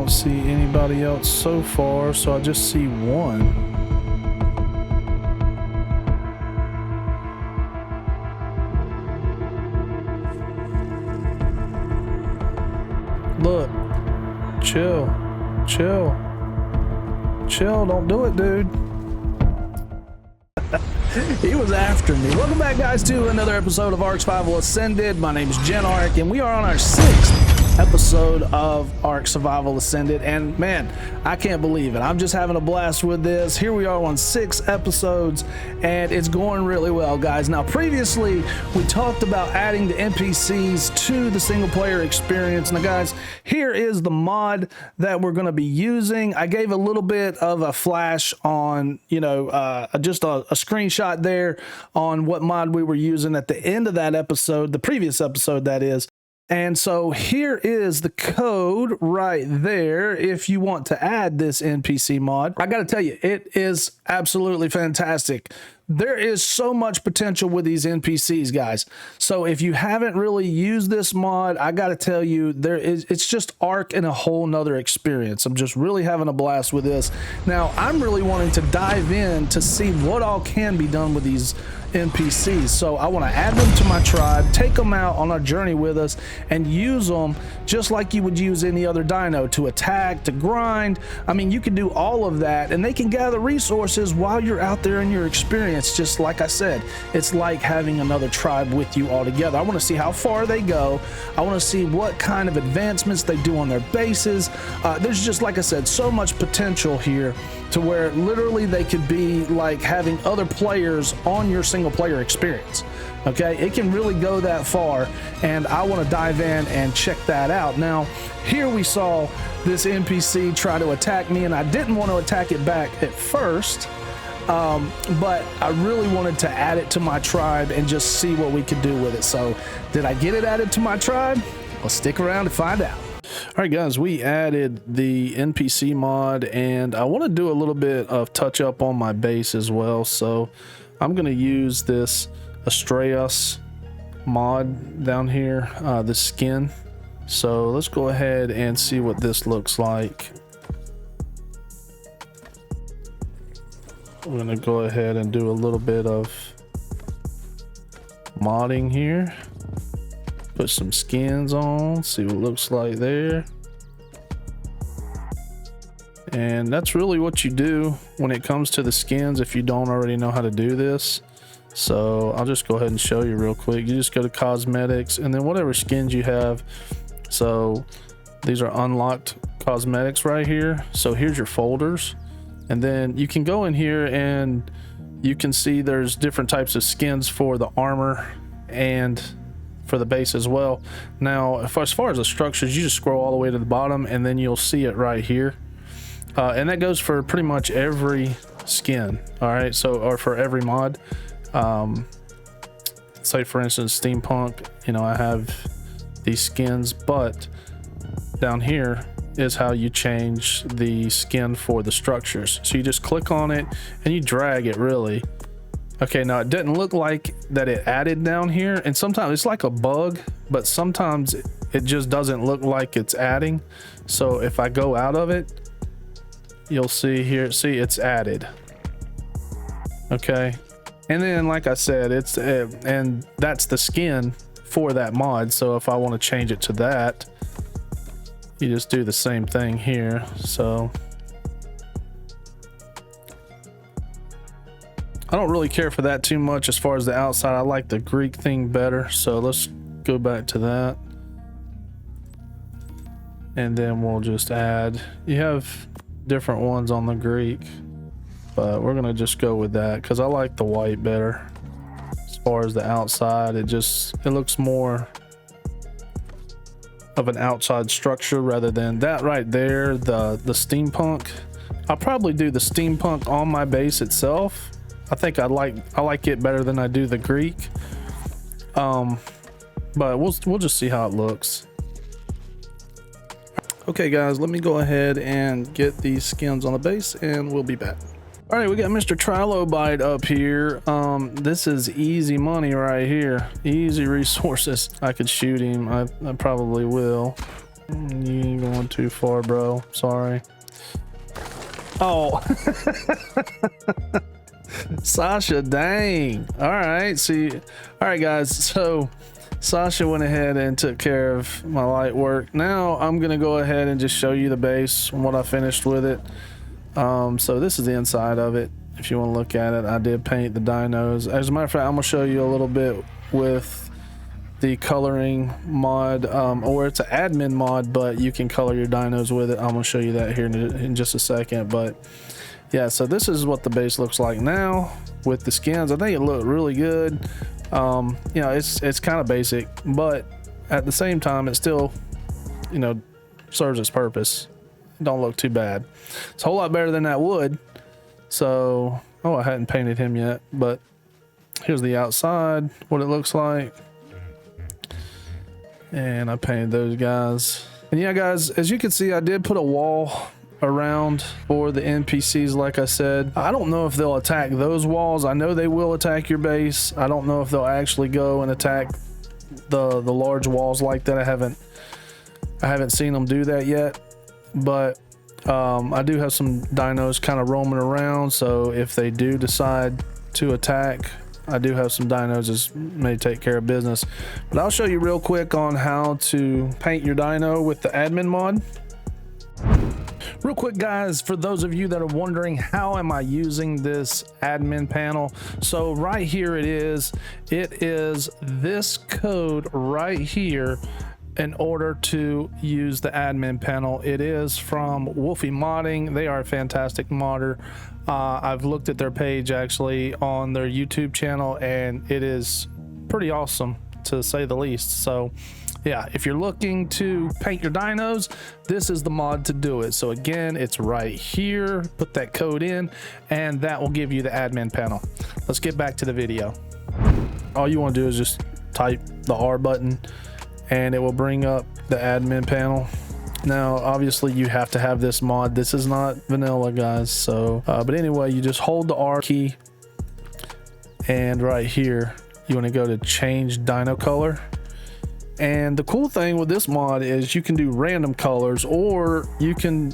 don't see anybody else so far, so I just see one. Look, chill, don't do it, dude. He was after me. Welcome back, guys, to another episode of Ark Survival Ascended. My name is Gen Ark, and we are on our 6th episode of Ark Survival Ascended. And man, I can't believe it. I'm just having a blast with this. Here we are on 6 episodes, and it's going really well, guys. Now, previously, we talked about adding the NPCs to the single player experience. Now, guys, here is the mod that we're going to be using. I gave a little bit of a flash on, just a screenshot there on what mod we were using at the end of that episode, the previous episode, that is. And so here is the code right there if you want to add this NPC mod. I got to tell you, it is absolutely fantastic. There is so much potential with these NPCs, guys. So if you haven't really used this mod, I got to tell you, it's just Ark in a whole nother experience. I'm just really having a blast with this. Now, I'm really wanting to dive in to see what all can be done with these NPCs. So I want to add them to my tribe, take them out on a journey with us, and use them just like you would use any other dino, to attack, to grind. I mean, you can do all of that, and they can gather resources while you're out there in your experience. Just like I said, it's like having another tribe with you all together. I want to see how far they go. I want to see what kind of advancements they do on their bases. There's just, like I said, so much potential here to where literally they could be like having other players on your single player experience. Okay, it can really go that far, and I want to dive in and check that out. Now, here we saw this NPC try to attack me, and I didn't want to attack it back at first, but I really wanted to add it to my tribe and just see what we could do with it. So did I get it added to my tribe? Well, stick around to find out. All right, guys, we added the NPC mod, and I want to do a little bit of touch up on my base as well. So I'm going to use this Astraeus mod down here, the skin. So let's go ahead and see what this looks like. We're going to go ahead and do a little bit of modding here. Put some skins on, see what it looks like there. And that's really what you do when it comes to the skins if you don't already know how to do this. So I'll just go ahead and show you real quick. You just go to cosmetics, and then whatever skins you have. So these are unlocked cosmetics right here. So here's your folders, and then you can go in here and you can see there's different types of skins for the armor and for the base as well. Now, as far as the structures, you just scroll all the way to the bottom, and then you'll see it right here. And that goes for pretty much every skin. All right, so, or for every mod. Say for instance, steampunk, I have these skins, but down here is how you change the skin for the structures. So you just click on it and you drag it, really. Okay, now it didn't look like that it added down here, and sometimes it's like a bug, but sometimes it just doesn't look like it's adding. So if I go out of it, you'll see here, see it's added. Okay, and then like I said, it's and that's the skin for that mod. So if I want to change it to that, you just do the same thing here. So I don't really care for that too much as far as the outside. I like the Greek thing better. So let's go back to that. And then we'll just add, you have different ones on the Greek, but we're gonna just go with that because I like the white better. As far as the outside, it looks more of an outside structure rather than that right there, the steampunk. I'll probably do the steampunk on my base itself. I think I like it better than I do the Greek. But we'll just see how it looks. Okay guys, let me go ahead and get these skins on the base and we'll be back. All right, we got Mr. Trilobite up here. This is easy money right here. Easy resources. I could shoot him. I probably will. You ain't gonna going too far, bro. Sorry. Oh. Sasha, dang. All right. See, all right, guys. So Sasha went ahead and took care of my light work. Now I'm going to go ahead and just show you the base and what I finished with it. So this is the inside of it. If you want to look at it, I did paint the dinos. As a matter of fact, I'm going to show you a little bit with the coloring mod, or it's an admin mod, but you can color your dinos with it. I'm going to show you that here in just a second. But yeah, so this is what the base looks like now with the skins. I think it looked really good. You know, it's kind of basic, but at the same time, it still, you know, serves its purpose. It don't look too bad. It's a whole lot better than that wood. So, oh, I hadn't painted him yet, but here's the outside, what it looks like. And I painted those guys. And yeah, guys, as you can see, I did put a wall around for the NPCs. Like I said, I don't know if they'll attack those walls. I know they will attack your base. I don't know if they'll actually go and attack the large walls like that. I haven't seen them do that yet, but I do have some dinos kind of roaming around, so if they do decide to attack, I do have some dinos that may take care of business. But I'll show you real quick on how to paint your dino with the admin mod. Real quick, guys, for those of you that are wondering how am I using this admin panel, so right here it is this code right here in order to use the admin panel. It is from Wolfie Modding. They are a fantastic modder. I've looked at their page actually on their YouTube channel, and it is pretty awesome to say the least. So yeah, if you're looking to paint your dinos, this is the mod to do it. So again, it's right here. Put that code in and that will give you the admin panel. Let's get back to the video. All you want to do is just type the R button and it will bring up the admin panel. Now obviously you have to have this mod. This is not vanilla, guys. So but anyway, you just hold the R key and right here you want to go to change dino color. And the cool thing with this mod is you can do random colors, or you can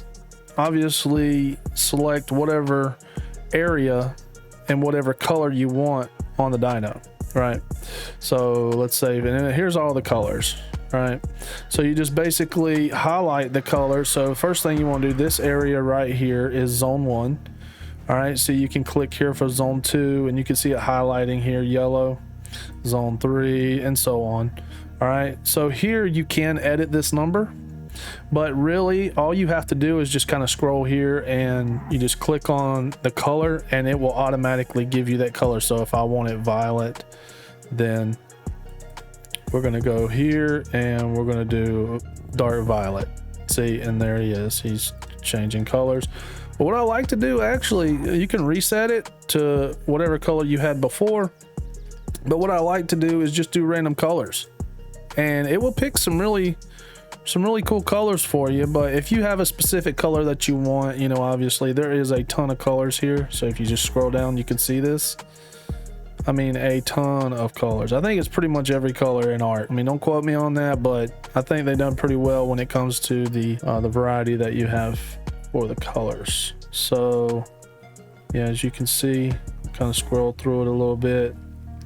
obviously select whatever area and whatever color you want on the dino, right? So let's save it, and here's all the colors, right? So you just basically highlight the color. So first thing you want to do, this area right here is zone 1. All right, so you can click here for zone 2 and you can see it highlighting here, yellow, zone 3, and so on. All right, so here you can edit this number, but really all you have to do is just kind of scroll here and you just click on the color and it will automatically give you that color. So if I want it violet, then we're going to go here and we're going to do dark violet. See, and there he is, he's changing colors. But what I like to do, actually, you can reset it to whatever color you had before, but what I like to do is just do random colors. And it will pick some really cool colors for you. But if you have a specific color that you want, you know, obviously there is a ton of colors here. So if you just scroll down, you can see this. I mean, a ton of colors. I think it's pretty much every color in art. I mean, don't quote me on that, but I think they've done pretty well when it comes to the variety that you have for the colors. So yeah, as you can see, kind of scroll through it a little bit,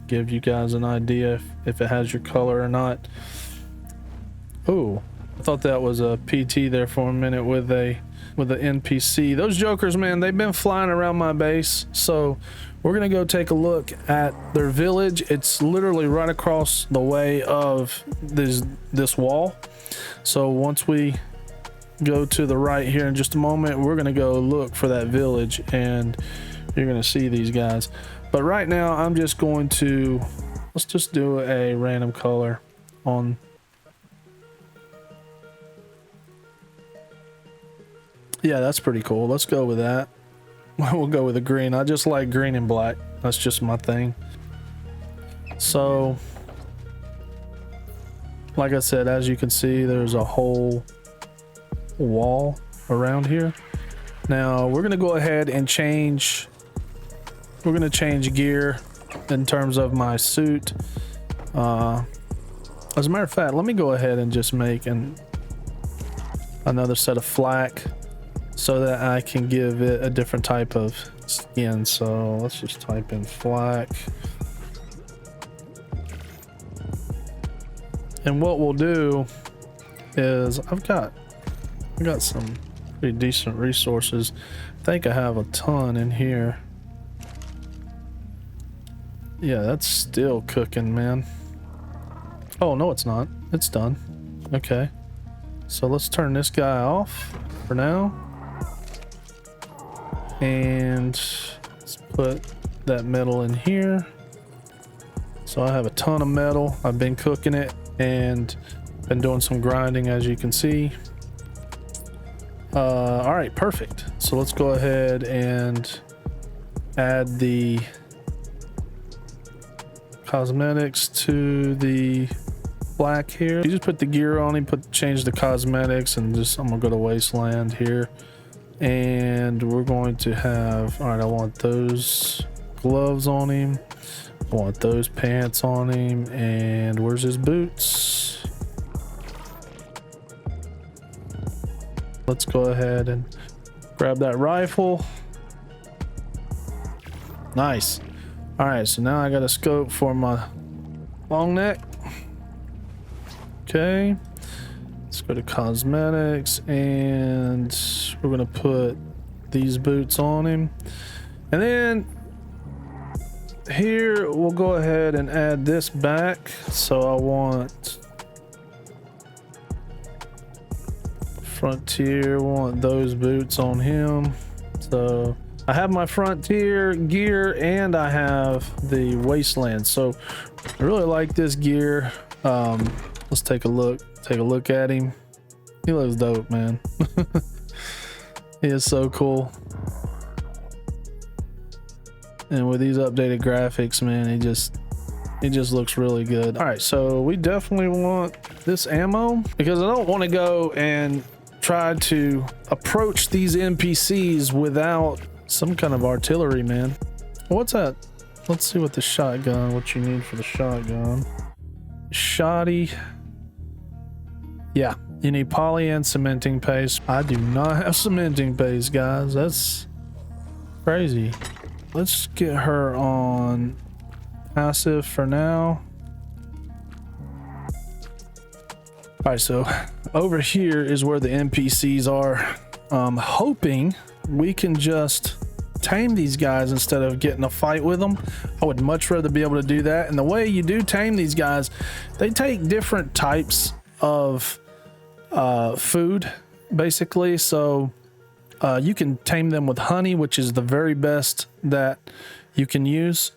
give you guys an idea if it has your color or not. Oh, I thought that was a PT there for a minute with the NPC. Those jokers, man, they've been flying around my base. So we're gonna go take a look at their village. It's literally right across the way of this wall. So once we go to the right here in just a moment, we're gonna go look for that village and you're gonna see these guys. But right now I'm just going to, let's just do a random color on. Yeah, that's pretty cool. Let's go with that. We'll go with the green. I just like green and black. That's just my thing. So like I said, as you can see, there's a whole wall around here. Now we're gonna go ahead and change, we're gonna change gear in terms of my suit. As a matter of fact, let me go ahead and just make another set of flak so that I can give it a different type of skin. So let's just type in flak. And what we'll do is I've got some pretty decent resources. I think I have a ton in here. Yeah, that's still cooking, man. Oh, no, it's not. It's done. Okay. So let's turn this guy off for now. And let's put that metal in here. So I have a ton of metal. I've been cooking it and been doing some grinding, as you can see. All right, perfect. So let's go ahead and add the cosmetics to the black here. You just put the gear on him, change the cosmetics, and just I'm gonna go to wasteland here, and we're going to have, all right, I want those gloves on him, I want those pants on him, and where's his boots? Let's go ahead and grab that rifle. Nice. All right, so now I got a scope for my long neck. Okay, let's go to cosmetics, and we're gonna put these boots on him, and then here we'll go ahead and add this back. So I want Frontier, want those boots on him. So I have my Frontier gear and I have the Wasteland. So I really like this gear. Let's take a look at him. He looks dope, man. He is so cool. And with these updated graphics, man, it just looks really good. All right, so we definitely want this ammo because I don't want to go and try to approach these NPCs without some kind of artillery, man. What's that? Let's see what what you need for the shotgun. Shoddy. Yeah, you need poly and cementing paste. I do not have cementing paste, guys. That's crazy. Let's get her on passive for now. All right, so over here is where the NPCs are. Hoping we can just tame these guys instead of getting a fight with them. I would much rather be able to do that. And the way you do tame these guys, they take different types of food, basically. So you can tame them with honey, which is the very best that you can use.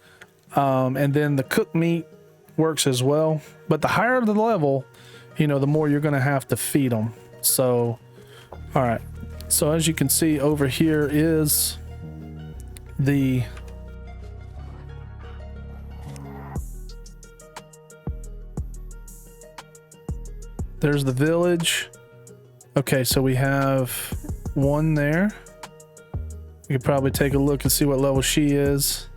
And then the cooked meat works as well. But the higher the level, you know, the more you're going to have to feed them. So, all right. So as you can see over here is there's the village. Okay, so we have one there. You could probably take a look and see what level she is.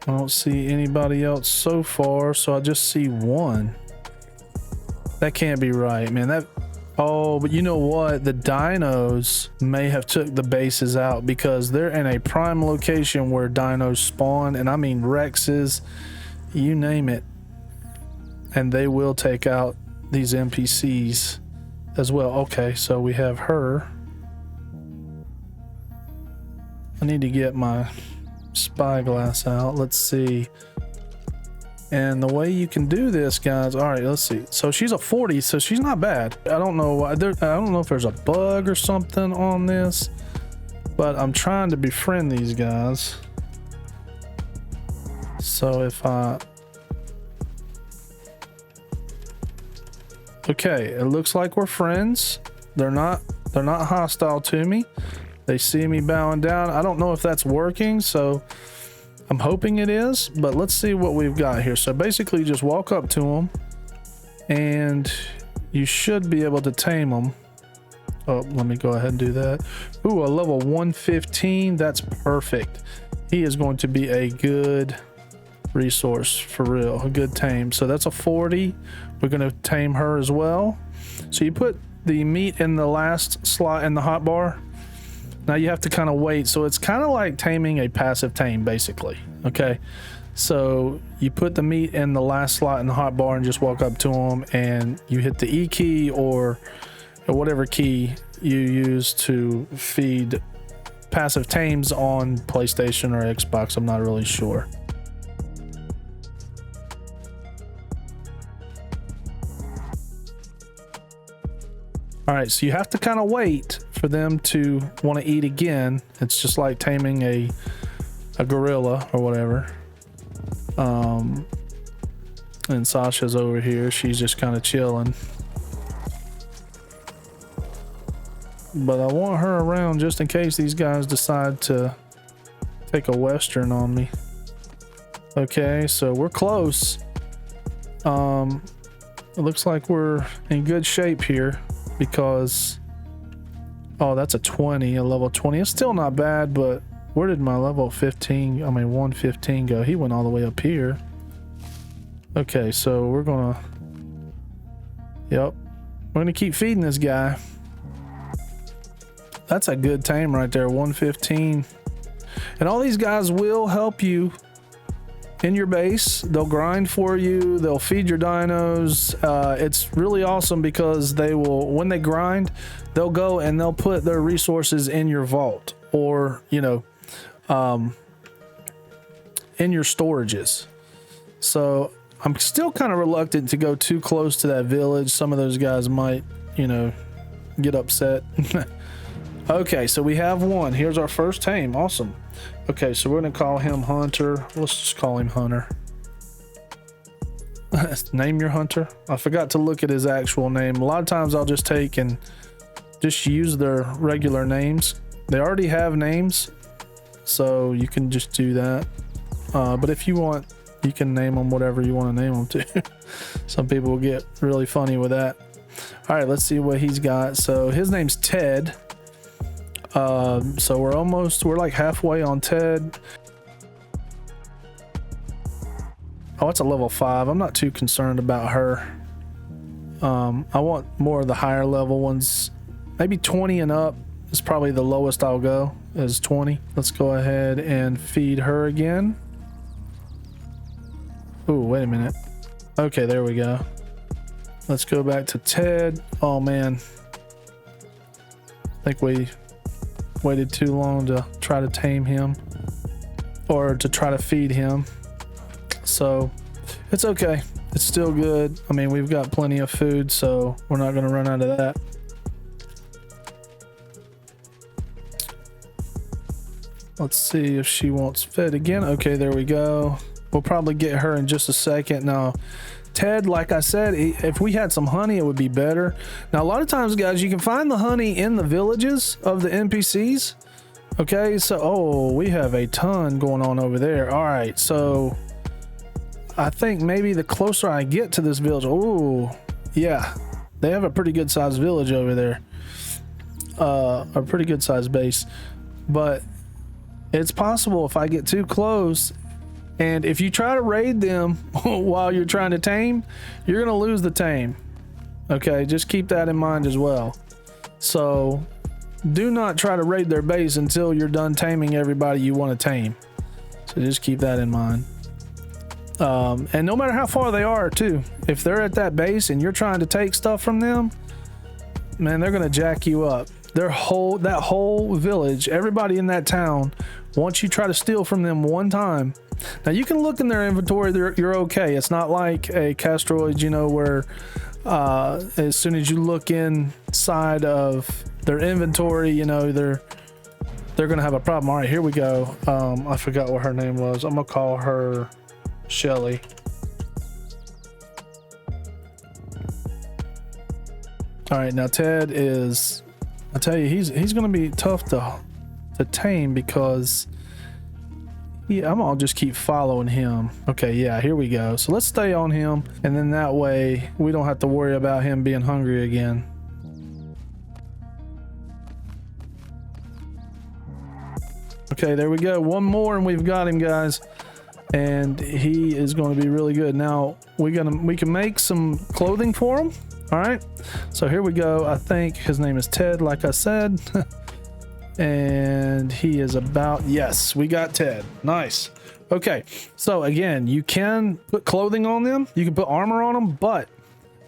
I don't see anybody else so far, so I just see one. That can't be right, man. Oh, but you know what? The dinos may have took the bases out because they're in a prime location where dinos spawn, and I mean Rexes, you name it. And they will take out these NPCs as well. Okay, so we have her. I need to get my spyglass out. Let's see. And the way you can do this, guys, all right, let's see. So she's a 40, so she's not bad. I don't know why I don't know if there's a bug or something on this, but I'm trying to befriend these guys. So if I okay, it looks like we're friends. They're not hostile to me. They see me bowing down. I don't know if that's working, so I'm hoping it is, but let's see what we've got here. So basically just walk up to them and you should be able to tame them. Oh, let me go ahead and do that. Ooh, a level 115. That's perfect. He is going to be a good resource for real. A good tame. So that's a 40. We're going to tame her as well. So you put the meat in the last slot in the hotbar. Now you have to kind of wait. So it's kind of like taming a passive tame, basically. Okay. So you put the meat in the last slot in the hotbar and just walk up to them, and you hit the E key or whatever key you use to feed passive tames on PlayStation or Xbox. I'm not really sure. All right, so you have to kind of wait for them to want to eat again. It's just like taming a gorilla or whatever. And Sasha's over here. She's just kind of chilling. But I want her around just in case these guys decide to take a Western on me. Okay, so we're close. It looks like we're in good shape here because, oh, that's a 20, a level 20. It's still not bad, but where did my level 115 go? He went all the way up here. Okay, so we're gonna, we're gonna keep feeding this guy. That's a good tame right there, 115. And all these guys will help you in your base. They'll grind for you. They'll feed your dinos. It's really awesome because they will, when they grind, they'll go and they'll put their resources in your vault or, in your storages. So I'm still kind of reluctant to go too close to that village. Some of those guys might, get upset. Okay, so we have one. Here's our first tame. Awesome. Okay, so we're gonna call him Hunter. Let's just call him Hunter. Name your hunter. I forgot to look at his actual name. A lot of times I'll just take and just use their regular names. They already have names, so you can just do that. But if you want, you can name them whatever you want to name them to. Some people will get really funny with that. All right, let's see what he's got. So his name's Ted. So we're like halfway on Ted. Oh, it's a level 5. I'm not too concerned about her. I want more of the higher level ones. Maybe 20 and up is probably the lowest I'll go, is 20. Let's go ahead and feed her again. Ooh, wait a minute. Okay, there we go. Let's go back to Ted. Oh man, I think we waited too long to try to tame him or to try to feed him. So it's okay. It's still good. I mean, we've got plenty of food, so we're not going to run out of that. Let's see if she wants fed again. Okay, there we go. We'll probably get her in just a second. Now, Ted, like I said, if we had some honey, it would be better. Now, a lot of times, guys, you can find the honey in the villages of the NPCs. Okay, so, oh, we have a ton going on over there. All right, so I think maybe the closer I get to this village, oh, yeah, they have a pretty good sized village over there. A pretty good sized base. But it's possible if I get too close, and if you try to raid them while you're trying to tame, you're going to lose the tame. Okay, just keep that in mind as well. So do not try to raid their base until you're done taming everybody you want to tame. So just keep that in mind. And no matter how far they are too, if they're at that base and you're trying to take stuff from them, man, they're going to jack you up. That whole village, everybody in that town, once you try to steal from them one time, now you can look in their inventory, you're okay. It's not like a Castroid, where as soon as you look inside of their inventory, they're gonna have a problem. All right, here we go. I forgot what her name was. I'm gonna call her Shelly. All right, now Ted is, I tell you, he's gonna be tough to tame because I'm gonna just keep following him. Okay, yeah, here we go. So let's stay on him, and then that way we don't have to worry about him being hungry again. Okay, there we go. One more and we've got him, guys. and he is going to be really good. Now we can make some clothing for him. All right, so here we go. I think his name is Ted, like I said. And he is about, yes, we got Ted. Nice. Okay, so again, you can put clothing on them, you can put armor on them, but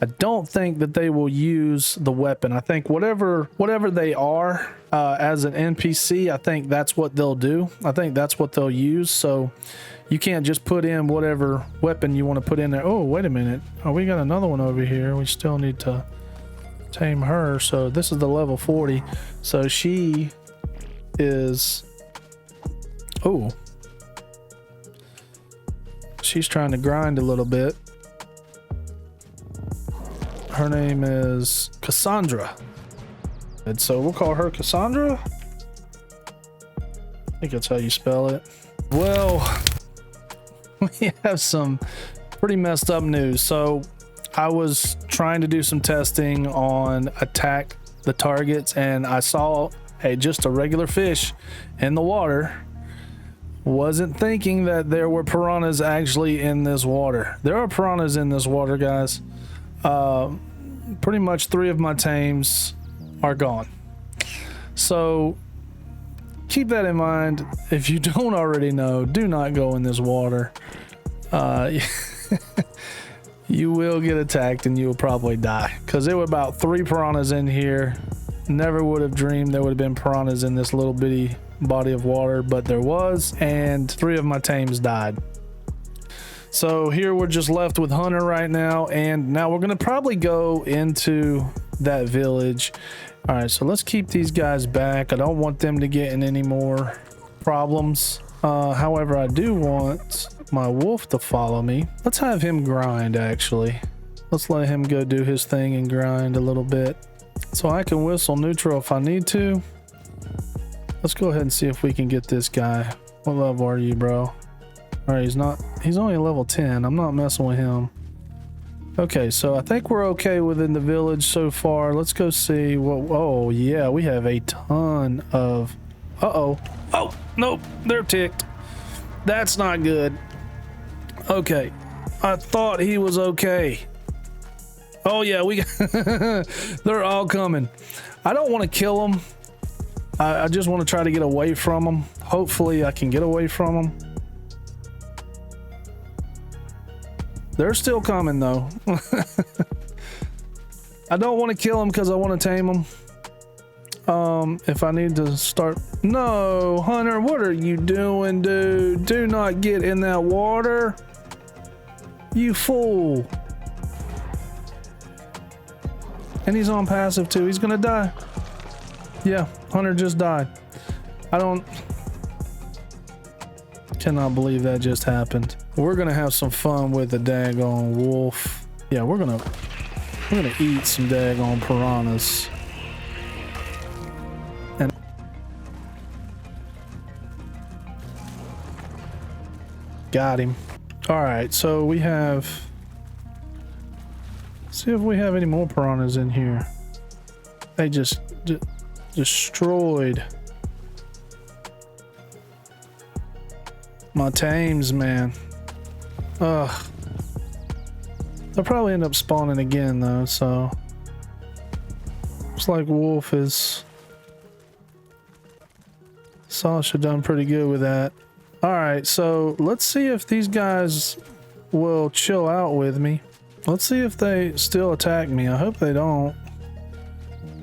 I don't think that they will use the weapon. I think whatever they are as an NPC, I think that's what they'll do. I think that's what they'll use. So you can't just put in whatever weapon you want to put in there. Oh, wait a minute. Oh, we got another one over here. We still need to tame her. So this is the level 40. So she is, oh, she's trying to grind a little bit. Her name is Cassandra, and so we'll call her Cassandra. I think that's how you spell it. Well, we have some pretty messed up news. So I was trying to do some testing on attack the targets, and I saw just a regular fish in the water. Wasn't thinking that there were piranhas actually in this water. There are piranhas in this water, guys. Pretty much 3 of my tames are gone. So keep that in mind. If you don't already know, do not go in this water. You will get attacked and you will probably die, because there were about 3 piranhas in here. Never would have dreamed there would have been piranhas in this little bitty body of water, but there was, and 3 of my tames died. So here we're just left with Hunter right now, and now we're gonna probably go into that village. All right, so let's keep these guys back. I don't want them to get in any more problems. However, I do want my wolf to follow me. Let's have him grind, actually. Let's let him go do his thing and grind a little bit, so I can whistle neutral if I need to. Let's go ahead and see if we can get this guy. What level are you, bro? All right, he's only level 10. I'm not messing with him. Okay, so I think we're okay within the village so far. Let's go see what, oh yeah, we have a ton of, oh, nope, they're ticked. That's not good. Okay, I thought he was okay. Oh yeah, they're all coming. I don't want to kill them. I just want to try to get away from them. Hopefully I can get away from them. They're still coming though. I don't want to kill them because I want to tame them. If I need to start, no, Hunter, what are you doing, dude? Do not get in that water, you fool. And he's on passive too. He's gonna die. Yeah, Hunter just died. Cannot believe that just happened. We're gonna have some fun with the daggone wolf. Yeah, we're gonna eat some daggone piranhas. And got him. All right, so we have, see if we have any more piranhas in here. They just destroyed my tames, man. Ugh. They'll probably end up spawning again though, so looks like wolf is, Sasha done pretty good with that. All right, so let's see if these guys will chill out with me. Let's see if they still attack me. I hope they don't,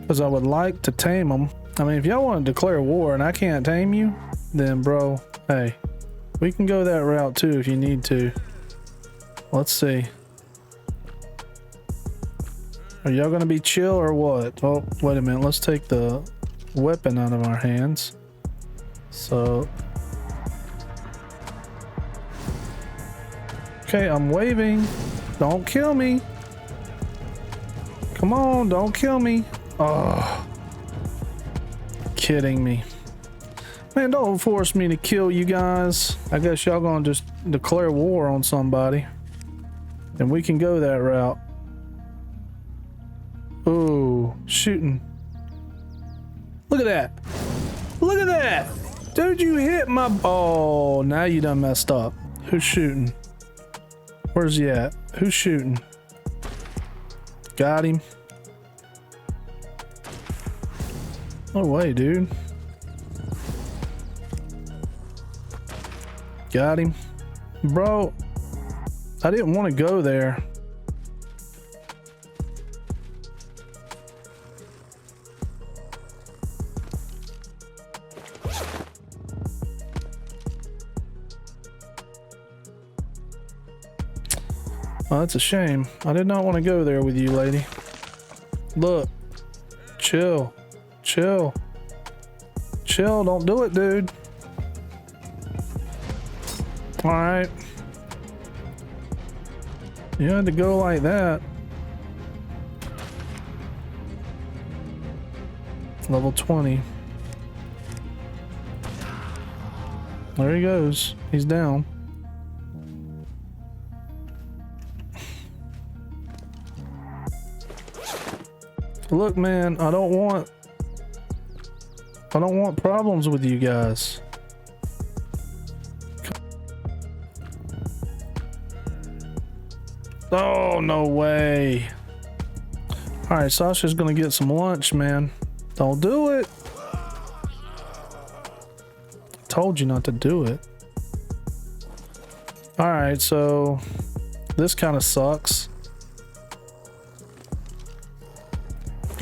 because I would like to tame them. I mean, if y'all want to declare war and I can't tame you, then bro, hey, we can go that route too if you need to. Let's see. Are y'all gonna be chill or what? Oh, wait a minute. Let's take the weapon out of our hands. So, okay, I'm waving. Don't kill me. Come on, don't kill me. Oh, kidding me. Man, don't force me to kill you guys. I guess y'all gonna just declare war on somebody, and we can go that route. Ooh, shooting. Look at that. Look at that. Dude, you hit my... Oh, now you done messed up. Who's shooting? Where's he at? Who's shooting? Got him. No way, dude. Got him. Bro, I didn't want to go there. Oh, that's a shame. I did not want to go there with you, lady. Look. Chill. Chill. Chill. Don't do it, dude. Alright. You had to go like that. Level 20. There he goes. He's down. Look, man, I don't want problems with you guys. Oh, no way. All right, Sasha's gonna get some lunch, man. Don't do it. Told you not to do it. All right, so this kind of sucks.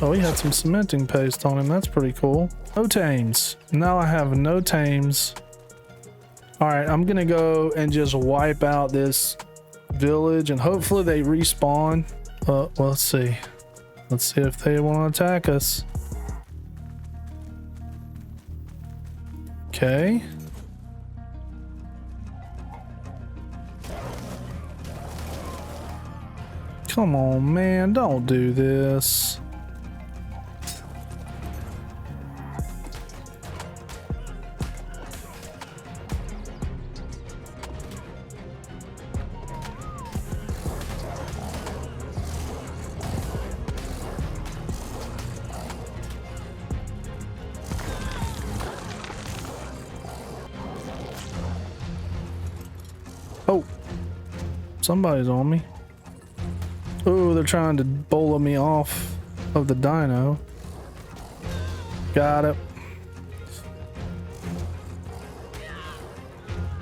Oh, he had some cementing paste on him. That's pretty cool. No tames. Now I have no tames. All right, I'm gonna go and just wipe out this village and hopefully they respawn. Well, let's see. Let's see if they want to attack us. Okay. Come on, man. Don't do this. Oh, somebody's on me. Oh, they're trying to bola me off of the Dino. Got it.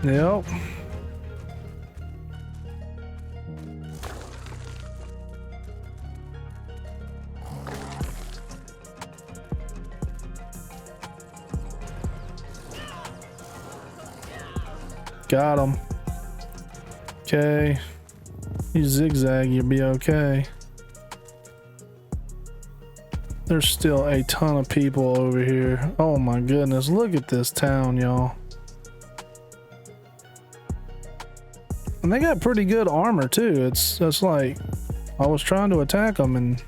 Yep. Got him. Okay. You zigzag, you'll be okay. There's still a ton of people over here. Oh my goodness, look at this town, y'all. And they got pretty good armor too. It's like I was trying to attack them and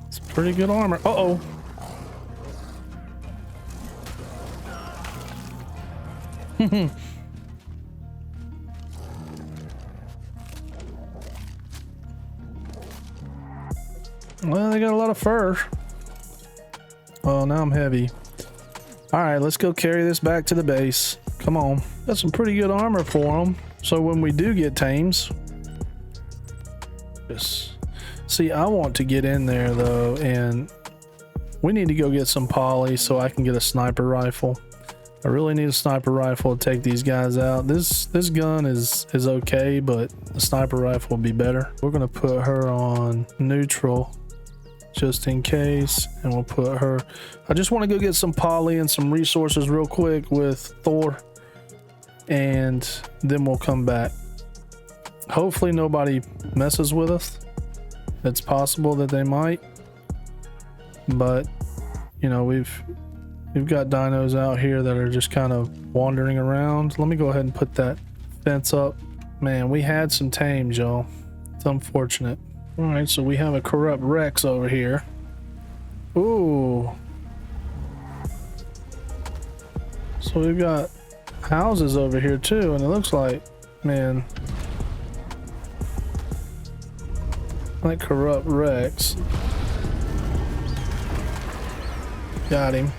it's pretty good armor. Uh-oh. Well, they got a lot of fur. Oh, now I'm heavy. All right, let's go carry this back to the base. Come on. Got some pretty good armor for them. So when we do get tames, just see, I want to get in there though, and we need to go get some poly so I can get a sniper rifle. I really need a sniper rifle to take these guys out. This gun is okay, but the sniper rifle would be better. We're gonna put her on neutral just in case, and we'll put her. I just want to go get some poly and some resources real quick with Thor, and then we'll come back. Hopefully nobody messes with us. It's possible that they might, but you know, we've got dinos out here that are just kind of wandering around. Let me go ahead and put that fence up. Man, we had some tames, y'all. It's unfortunate. All right, so we have a corrupt Rex over here. Ooh. So we've got houses over here too, and it looks like, man, like corrupt Rex. Got him.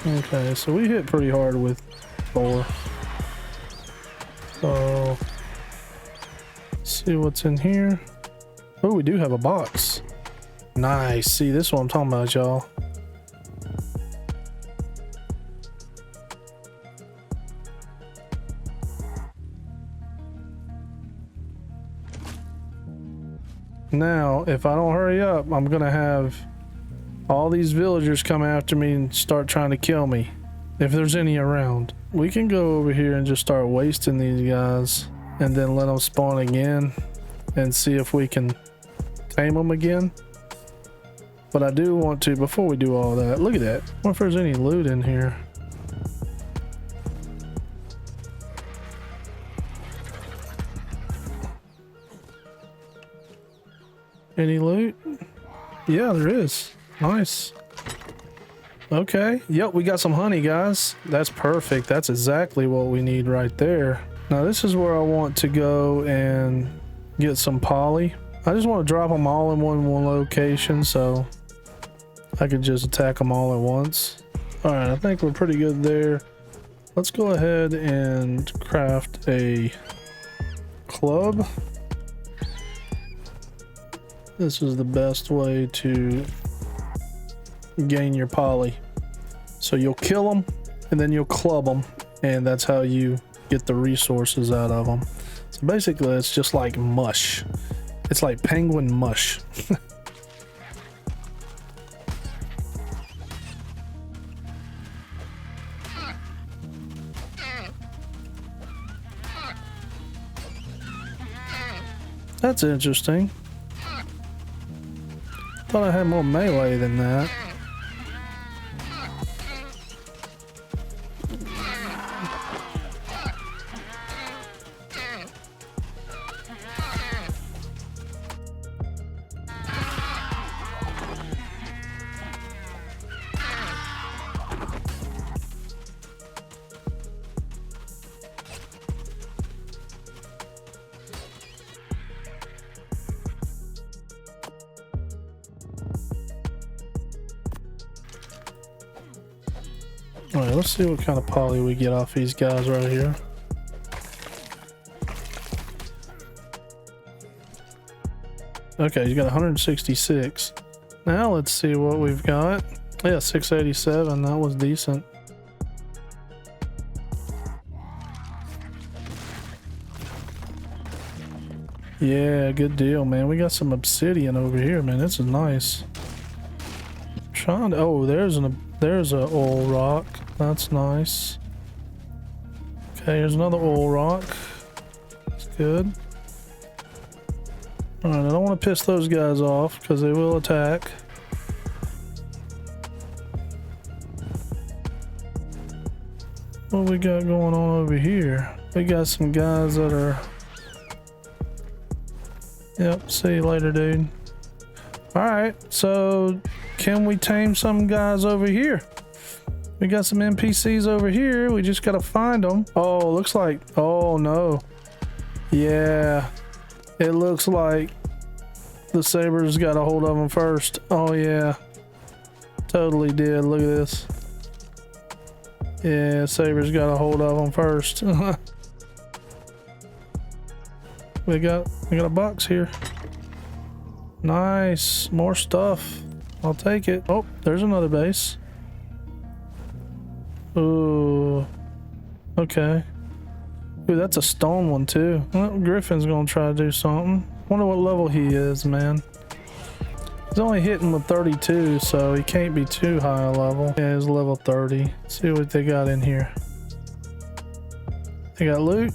Okay, so we hit pretty hard with 4. So, let's see what's in here. Oh, we do have a box. Nice. See, this is what I'm talking about, y'all. Now, if I don't hurry up, I'm gonna have all these villagers come after me and start trying to kill me, if there's any around. We can go over here and just start wasting these guys and then let them spawn again and see if we can tame them again. But I do want to, before we do all that, look at that. I wonder if there's any loot in here. Any loot? Yeah, there is. Nice. Okay. Yep, we got some honey, guys. That's perfect. That's exactly what we need right there. Now, this is where I want to go and get some poly. I just want to drop them all in one location so I could just attack them all at once. All right, I think we're pretty good there. Let's go ahead and craft a club. This is the best way to gain your poly. So you'll kill them and then you'll club them, and that's how you get the resources out of them. So basically it's just like mush. It's like penguin mush. That's interesting. Thought I had more melee than that. All right, let's see what kind of poly we get off these guys right here. Okay, he's got 166. Now let's see what we've got. Yeah, 687. That was decent. Yeah, good deal, man. We got some obsidian over here, man. This is nice. Trying to, oh, there's a oil rock. That's nice. Okay, here's another oil rock. That's good. Alright, I don't want to piss those guys off because they will attack. What we got going on over here? We got some guys that are... Yep, see you later, dude. Alright, so can we tame some guys over here? We got some NPCs over here. We just gotta find them. Oh, looks like... Oh, no. Yeah. It looks like the Sabers got a hold of them first. Oh, yeah. Totally did. Look at this. Yeah, Sabers got a hold of them first. We got a box here. Nice. More stuff. I'll take it. Oh, there's another base. Ooh. Okay. Ooh, that's a stone one too. Well, Griffin's gonna try to do something. Wonder what level he is, man. He's only hitting with 32, so he can't be too high a level. Yeah, he's level 30. Let's see what they got in here. They got loot?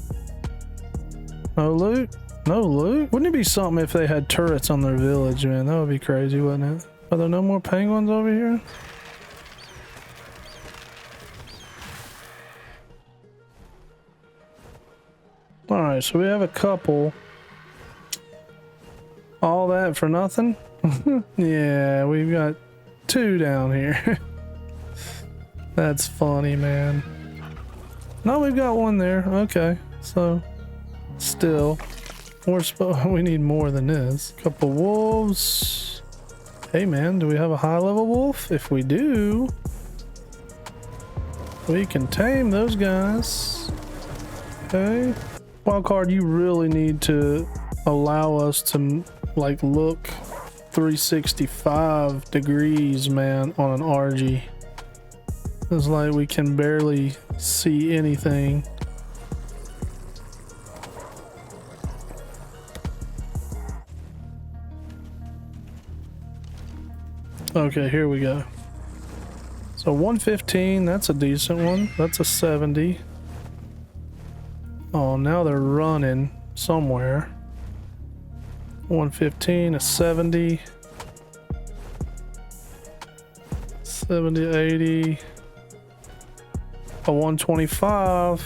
No loot? No loot? Wouldn't it be something if they had turrets on their village, man? That would be crazy, wouldn't it? Are there no more penguins over here? Alright, so we have a couple. All that for nothing? Yeah, we've got 2 down here. That's funny, man. No, we've got 1 there. Okay, so still, we need more than this. Couple wolves. Hey, man, do we have a high level wolf? If we do, We can tame those guys. Okay. Wildcard, you really need to allow us to like look 365 degrees, man, on an RG. It's like we can barely see anything. Okay, here we go. So 115, that's a decent one. That's a 70. Oh, now they're running somewhere. 115, a 70. 70, 80. A 125.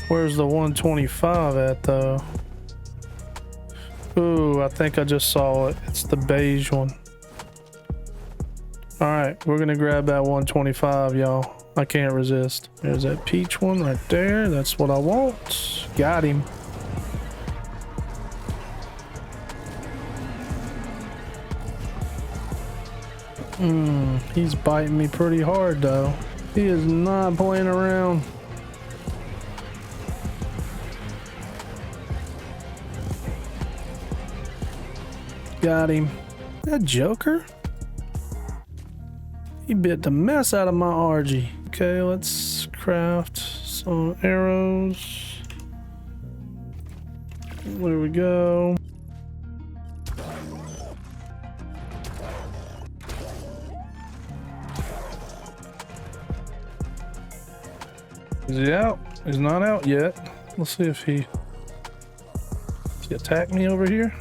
Where's the 125 at though? Ooh, I think I just saw it. It's the beige one. All right, we're gonna grab that 125, y'all. I can't resist. There's that peach one right there. That's what I want. Got him. He's biting me pretty hard though. He is not playing around. Got him. That Joker? He bit the mess out of my RG. Okay, let's craft some arrows. There we go. Is he out? He's not out yet. Let's see if he attacked me over here.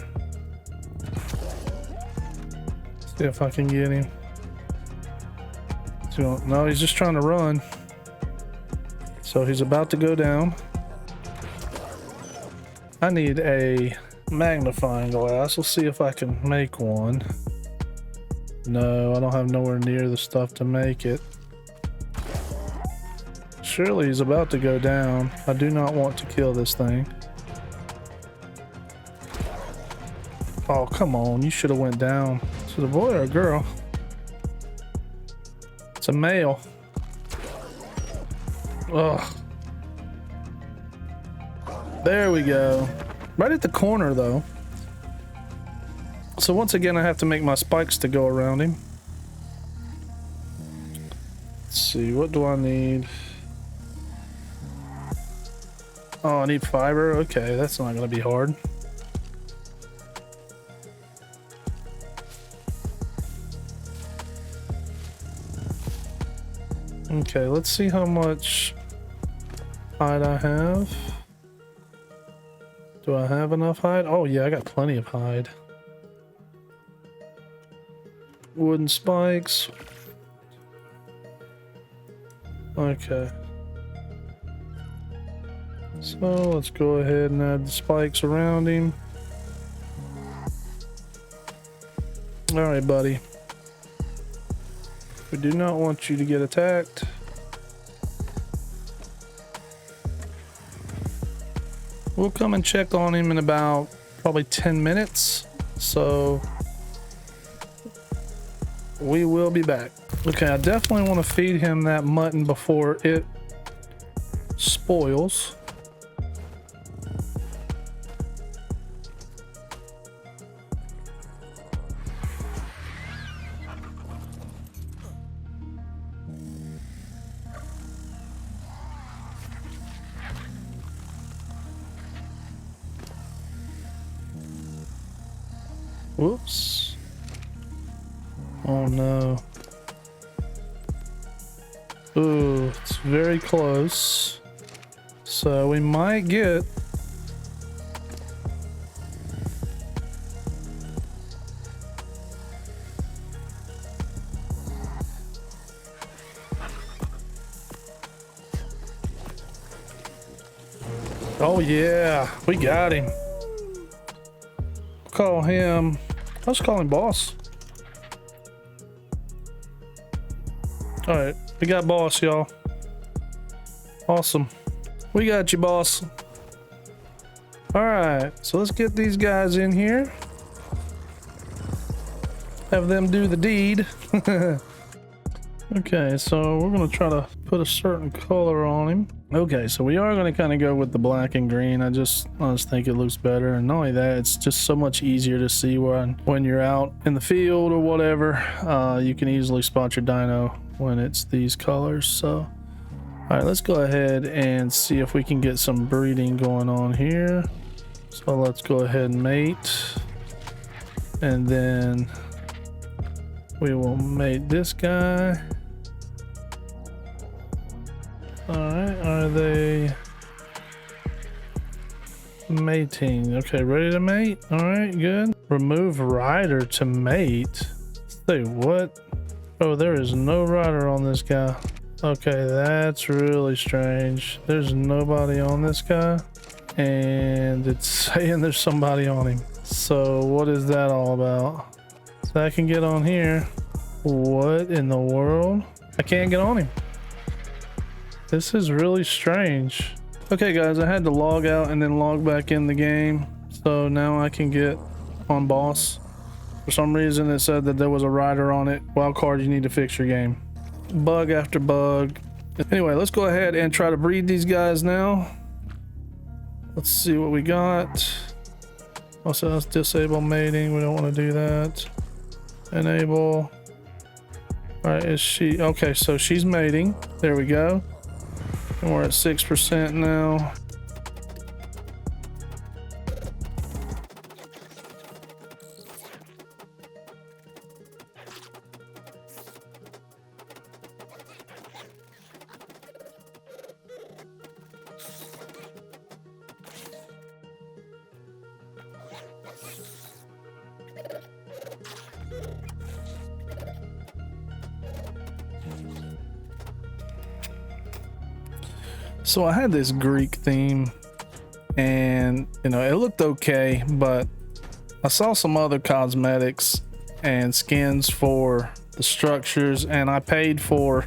See if I can get him. No, he's just trying to run. So he's about to go down. I need a magnifying glass. Let's see if I can make one. No, I don't have nowhere near the stuff to make it. Surely he's about to go down. I do not want to kill this thing. Oh, come on. You should have went down. Is it a boy or a girl? It's a male. Ugh. There we go. Right at the corner though. So once again I have to make my spikes to go around him. Let's see, what do I need? Oh, I need fiber. Okay, that's not gonna be hard. Okay, let's see how much hide I have. Do I have enough hide? Oh yeah, I got plenty of hide. Wooden spikes. Okay. So let's go ahead and add the spikes around him. All right, buddy. We do not want you to get attacked. We'll come and check on him in about probably 10 minutes. So we will be back. Okay, I definitely want to feed him that mutton before it spoils. Whoops. Oh no. Ooh, it's very close. So we might get... Oh yeah, we got him. Call him... Let's call him boss. All right, we got boss, y'all. Awesome. We got you, boss. All right, so let's get these guys in here. Have them do the deed. Okay, so we're gonna try to put a certain color on him. Okay, so we are going to kind of go with the black and green. I just think it looks better, and not only that, it's just so much easier to see when you're out in the field or whatever. You can easily spot your dino when it's these colors. So all right, let's go ahead and see if we can get some breeding going on here. So let's go ahead and mate, and then we will mate this guy. All right, are they mating? Okay, ready to mate. All right, good. Remove rider to mate. Say what? Oh, there is no rider on this guy. Okay, that's really strange. There's nobody on this guy, and it's saying there's somebody on him. So what is that all about? So I can get on here. What in the world? I can't get on him. This is really strange. Okay guys, I had to log out and then log back in the game. So now I can get on boss. For some reason it said that there was a rider on it. Wildcard, you need to fix your game. Bug after bug. Anyway, let's go ahead and try to breed these guys now. Let's see what we got. Also, let's disable mating. We don't want to do that. Enable. All right, is she okay? So she's mating. There we go. And we're at 6% now. So I had this Greek theme, and you know, it looked okay, but I saw some other cosmetics and skins for the structures, and I paid for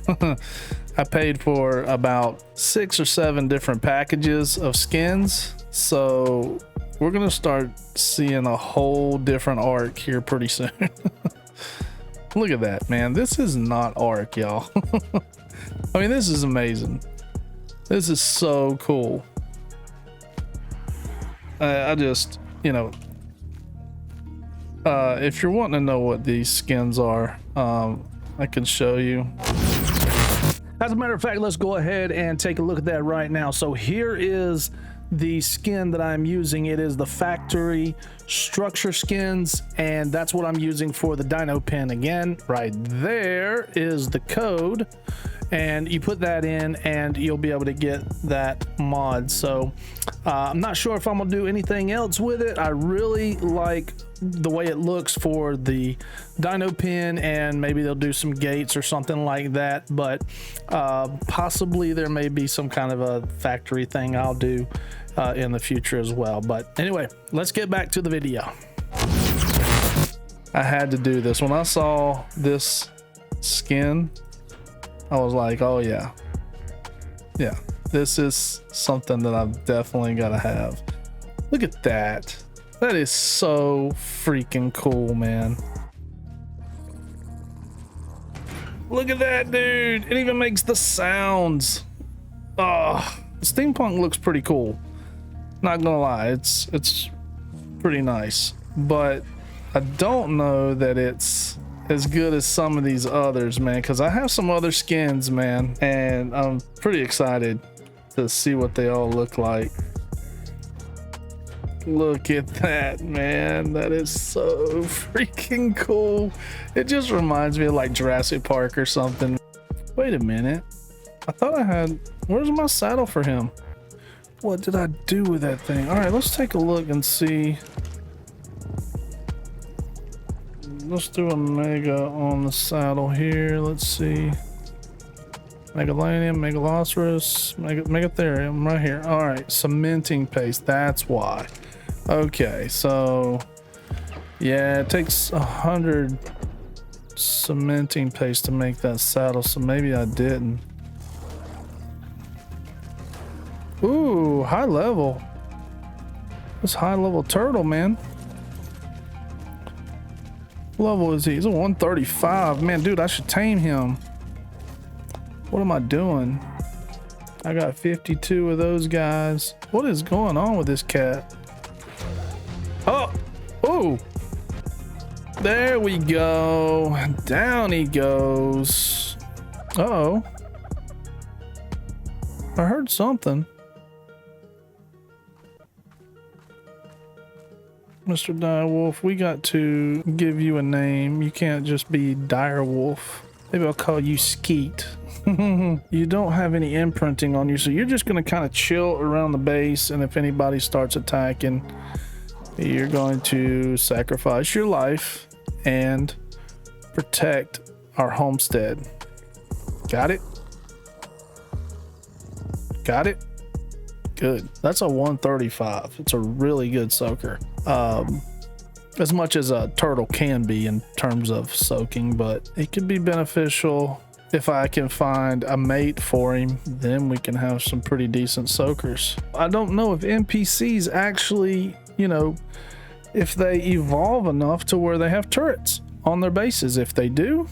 I paid for about 6 or 7 different packages of skins. So we're gonna start seeing a whole different arc here pretty soon. Look at that, man. This is not arc, y'all. I mean, this is amazing. This is so cool. I just, you know, if you're wanting to know what these skins are, I can show you. As a matter of fact, let's go ahead and take a look at that right now. So here is the skin that I'm using. It is the factory structure skins, and that's what I'm using for the dino pin. Again, right there is the code, and you put that in and you'll be able to get that mod. So I'm not sure if I'm gonna do anything else with it. I really like the way it looks for the dino pin, and maybe they'll do some gates or something like that, but possibly there may be some kind of a factory thing I'll do in the future as well. But anyway, let's get back to the video. I had to do this. When I saw this skin, I was like, oh yeah, this is something that I've definitely got to have. Look at that. That is so freaking cool, man. Look at that, dude. It even makes the sounds. Oh, steampunk looks pretty cool. Not gonna lie, it's pretty nice, but I don't know that it's as good as some of these others, man, because I have some other skins, man, and I'm pretty excited to see what they all look like. Look at that, man. That is so freaking cool. It just reminds me of like Jurassic Park or something. Wait a minute, I thought I had, where's my saddle for him? What did I do with that thing? All right, let's take a look and see. Let's do a mega on the saddle here. Let's see. Megalanium, Megalosaurus, Megatherium right here. All right, cementing paste, that's why. Okay, so yeah, it takes 100 cementing paste to make that saddle, so maybe I didn't. Ooh, high level. This high level turtle, man. What level is he? He's a 135. Man, dude, I should tame him. What am I doing? I got 52 of those guys. What is going on with this cat? Oh, oh, there we go. Down he goes. Uh-oh. I heard something. Mr. Direwolf, we got to give you a name. You can't just be Direwolf. Maybe I'll call you Skeet. You don't have any imprinting on you, so you're just going to kind of chill around the base, and if anybody starts attacking, you're going to sacrifice your life and protect our homestead. Got it? Got it? Good. That's a 135. It's a really good soaker. As much as a turtle can be in terms of soaking, but it could be beneficial. If I can find a mate for him, then we can have some pretty decent soakers. I don't know if NPCs actually, you know, if they evolve enough to where they have turrets on their bases. If they do,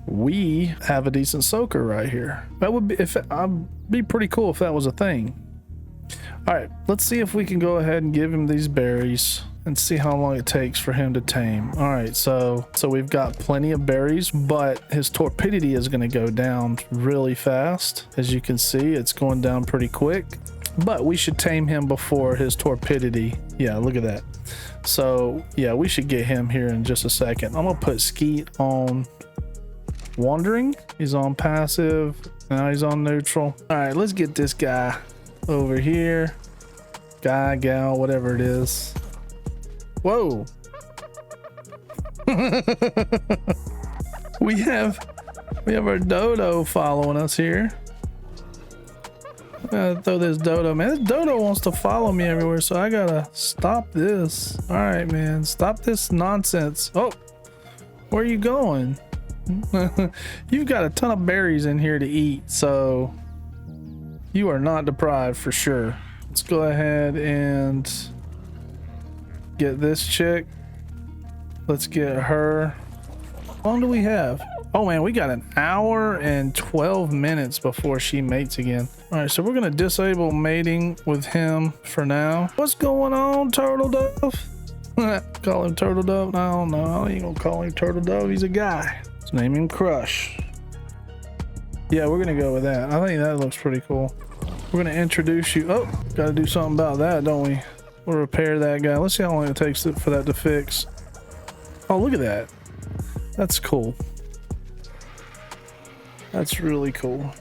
we have a decent soaker right here. That would be, I'd be pretty cool if that was a thing. All right, let's see if we can go ahead and give him these berries and see how long it takes for him to tame. All right, so we've got plenty of berries, but his torpidity is going to go down really fast. As you can see, it's going down pretty quick, but we should tame him before his torpidity. Yeah, look at that. So yeah, we should get him here in just a second. I'm gonna put Skeet on wandering. He's on passive. Now he's on neutral. All right, let's get this guy over here. Guy, gal, whatever it is. Whoa. we have our dodo following us here. I'm gonna throw this dodo, man. This dodo wants to follow me everywhere, so I gotta stop this. All right, man, stop this nonsense. Oh, where are you going? You've got a ton of berries in here to eat, so you are not deprived for sure. Let's go ahead and get this chick. Let's get her. How long do we have? Oh man, we got an hour and 12 minutes before she mates again. All right, so we're gonna disable mating with him for now. What's going on, Turtle Dove? Call him Turtle Dove? I don't know. I ain't gonna call him Turtle Dove. He's a guy. Let's name him Crush. Yeah, we're gonna go with that. I think that looks pretty cool. We're gonna introduce you. Oh, gotta do something about that, don't we? We'll repair that guy. Let's see how long it takes for that to fix. Oh, look at that. That's cool. That's really cool.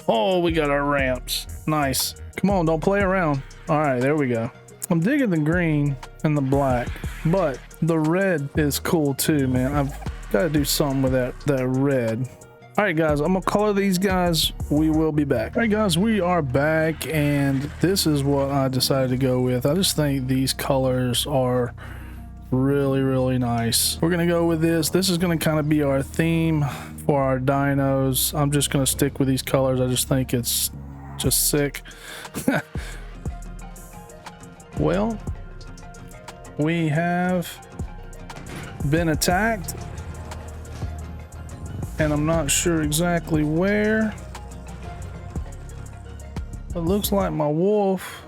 Oh, we got our ramps. Nice. Come on, don't play around. All right, there we go. I'm digging the green and the black, but the red is cool too, man. I've got to do something with that red. All right, guys, I'm gonna color these guys. We will be back. All right, guys, we are back, and this is what I decided to go with. I just think these colors are really nice. We're gonna go with this. This is gonna kind of be our theme for our dinos. I'm just gonna stick with these colors. I just think it's just sick. Well, we have been attacked, and I'm not sure exactly where. It looks like my wolf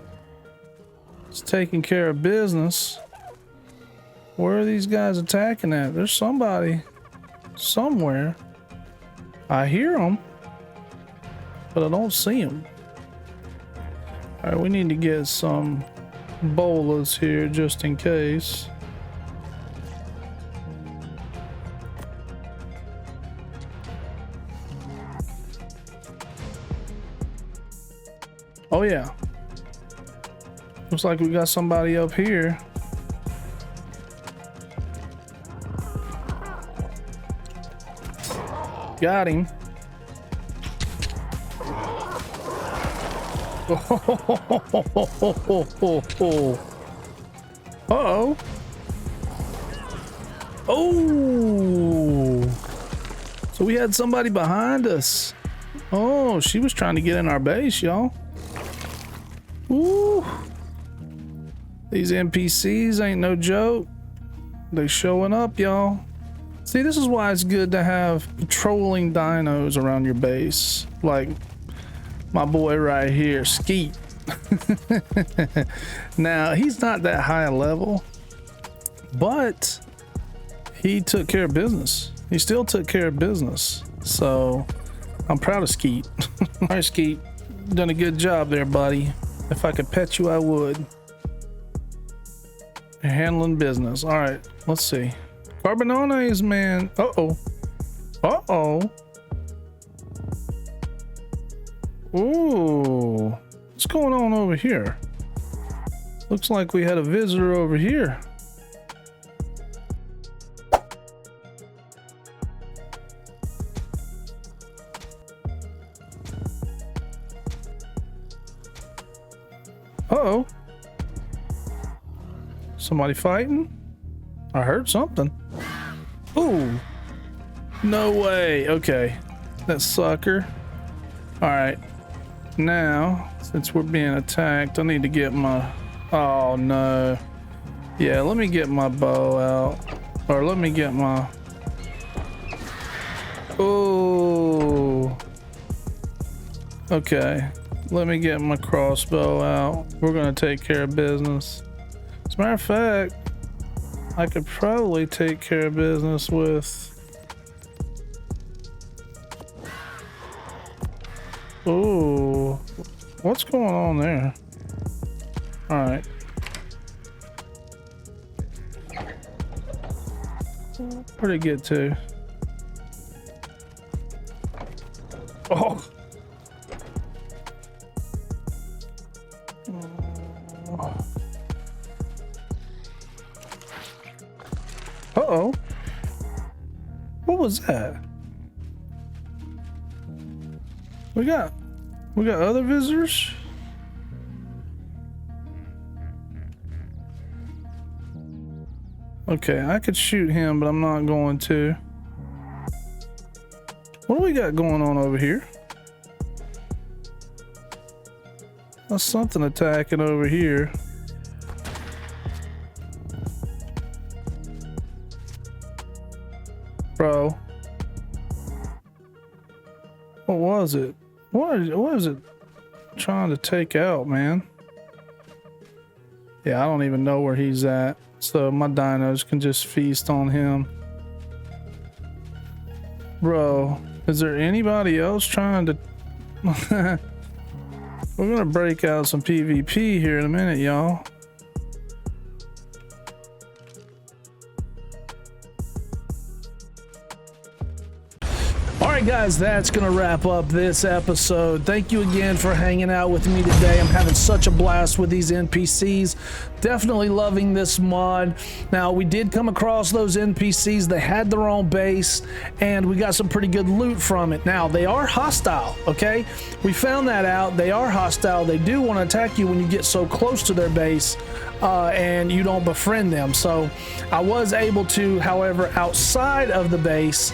is taking care of business. Where are these guys attacking at? There's somebody somewhere. I hear them, but I don't see them. All right, we need to get some bolas here just in case. Oh yeah, looks like we got somebody up here. Got him. Uh-oh. Oh. So we had somebody behind us. Oh, she was trying to get in our base, y'all. Ooh. These NPCs ain't no joke. They showing up, y'all. See, this is why it's good to have patrolling dinos around your base. Like my boy right here, Skeet. Now, he's not that high a level, but he took care of business. He still took care of business. So I'm proud of Skeet. All right, Skeet, done a good job there, buddy. If I could pet you, I would. You're handling business. All right, let's see. Carbonones, man. Uh-oh. Uh-oh. Ooh. What's going on over here? Looks like we had a visitor over here. Uh-oh. Somebody fighting? I heard something. Ooh. No way. Okay. That sucker. All right. Now, since we're being attacked, I need to get my... Oh, no. Yeah, let me get my bow out. Or let me get my... Ooh. Okay. Let me get my crossbow out. We're going to take care of business. As a matter of fact, I could probably take care of business with... Ooh, what's going on there? All right. Where'd it get to? Oh. Uh-oh. What was that? We got other visitors? Okay, I could shoot him, but I'm not going to. What do we got going on over here? There's something attacking over here. Bro. What was it? What is it trying to take out, man? Yeah, I don't even know where he's at. So my dinos can just feast on him. Bro, is there anybody else trying to... We're gonna break out some PvP here in a minute, y'all. Alright guys, that's gonna wrap up this episode. Thank you again for hanging out with me today. I'm having such a blast with these NPCs. Definitely loving this mod. Now, we did come across those NPCs. They had their own base, and we got some pretty good loot from it. Now, they are hostile, okay? We found that out. They are hostile. They do want to attack you when you get so close to their base and you don't befriend them. So I was able to, however, outside of the base,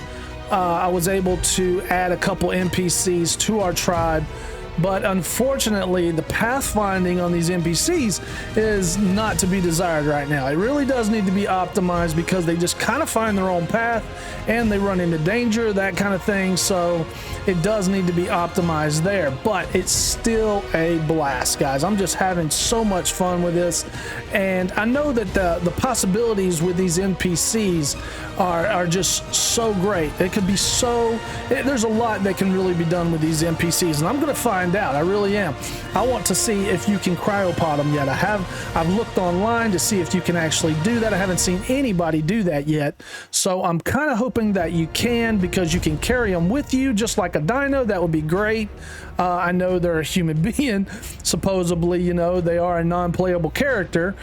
I was able to add a couple NPCs to our tribe, but unfortunately the pathfinding on these NPCs is not to be desired right now. It really does need to be optimized because they just kind of find their own path and they run into danger, that kind of thing. So it does need to be optimized there, but it's still a blast, guys. I'm just having so much fun with this, and I know that the possibilities with these NPCs are just so great. It could be so... There's a lot that can really be done with these NPCs, and I'm going to find out. I really am. I want to see if you can cryopod them yet. I've looked online to see if you can actually do that. I haven't seen anybody do that yet, so I'm kind of hoping that you can, because you can carry them with you just like a dino. That would be great. I know they're a human being, supposedly, you know, they are a non-playable character,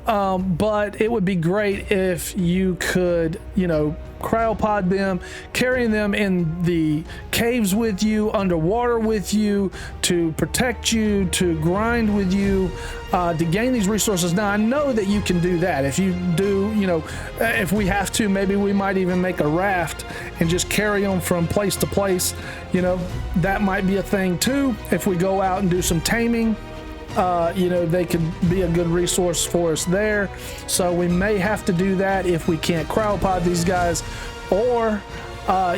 but it would be great if you could, you know, cryopod them, carrying them in the caves with you, underwater with you, to protect you, to grind with you, to gain these resources. Now, I know that you can do that. If you do, you know, if we have to, maybe we might even make a raft and just carry them from place to place. You know, that might be a thing too. If we go out and do some taming, you know, they could be a good resource for us there. So we may have to do that if we can't cryopod these guys. or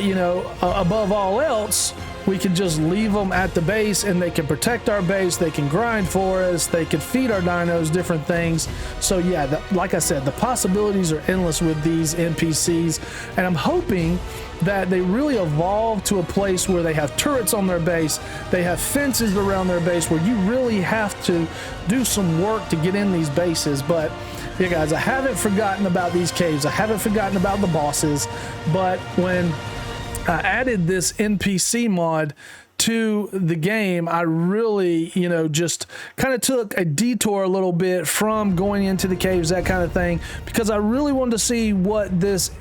you know, above all else, we can just leave them at the base and they can protect our base, they can grind for us, they can feed our dinos different things. So yeah, like I said, the possibilities are endless with these NPCs, and I'm hoping that they really evolve to a place where they have turrets on their base, they have fences around their base, where you really have to do some work to get in these bases. But yeah guys, I haven't forgotten about these caves, I haven't forgotten about the bosses, but when I added this NPC mod to the game, I really, you know, just kind of took a detour a little bit from going into the caves, that kind of thing, because I really wanted to see what these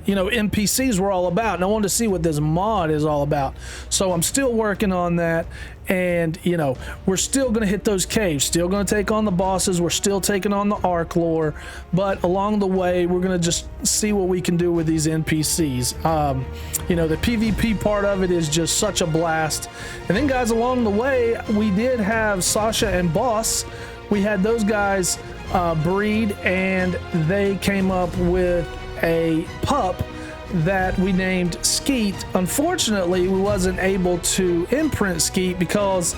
you know, NPCs were all about, and I wanted to see what this mod is all about. So I'm still working on that, and you know, we're still going to hit those caves, still going to take on the bosses, we're still taking on the Arklore, but along the way we're going to just see what we can do with these NPCs. You know, the PvP part of it is just such a blast. And then guys, along the way we did have Sasha and Boss. We had those guys breed, and they came up with a pup that we named Skeet. Unfortunately, we wasn't able to imprint Skeet because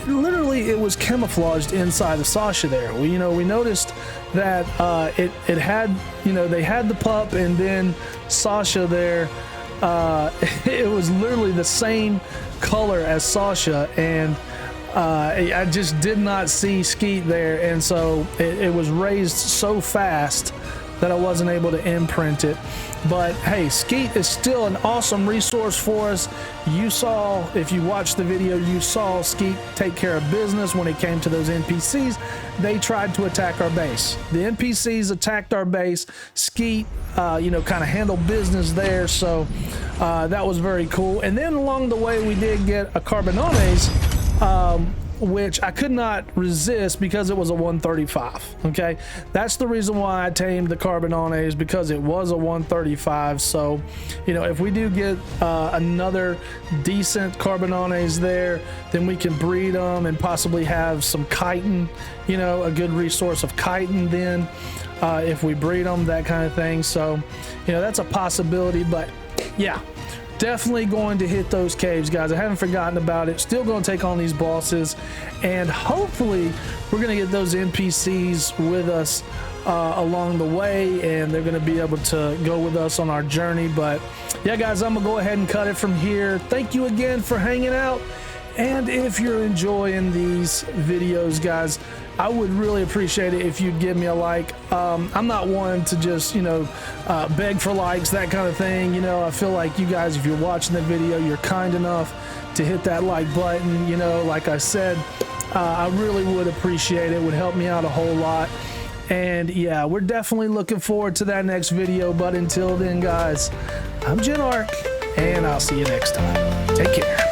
literally it was camouflaged inside of Sasha there. We noticed that it had, you know, they had the pup, and then Sasha there, it was literally the same color as Sasha, and I just did not see Skeet there, and so it was raised so fast that I wasn't able to imprint it. But hey, Skeet is still an awesome resource for us. You saw, if you watched the video, you saw Skeet take care of business when it came to those NPCs. They tried to attack our base. The NPCs attacked our base. Skeet, you know, kind of handled business there. So that was very cool. And then along the way, we did get a Carbonanes, which I could not resist because it was a 135. Okay, that's the reason why I tamed the Carbonanes, because it was a 135. So, you know, if we do get another decent Carbonanes there, then we can breed them and possibly have some chitin, you know, a good resource of chitin then if we breed them, that kind of thing. So, you know, that's a possibility. But yeah, definitely going to hit those caves, guys. I haven't forgotten about it. Still going to take on these bosses, and hopefully we're going to get those NPCs with us along the way, and they're going to be able to go with us on our journey. But yeah guys, I'm gonna go ahead and cut it from here. Thank you again for hanging out, and if you're enjoying these videos, guys, I would really appreciate it if you'd give me a like. I'm not one to just, you know, beg for likes, that kind of thing. You know, I feel like you guys, if you're watching the video, you're kind enough to hit that like button. You know, like I said, I really would appreciate it. It would help me out a whole lot. And yeah, we're definitely looking forward to that next video. But until then, guys, I'm Gen Ark, and I'll see you next time. Take care.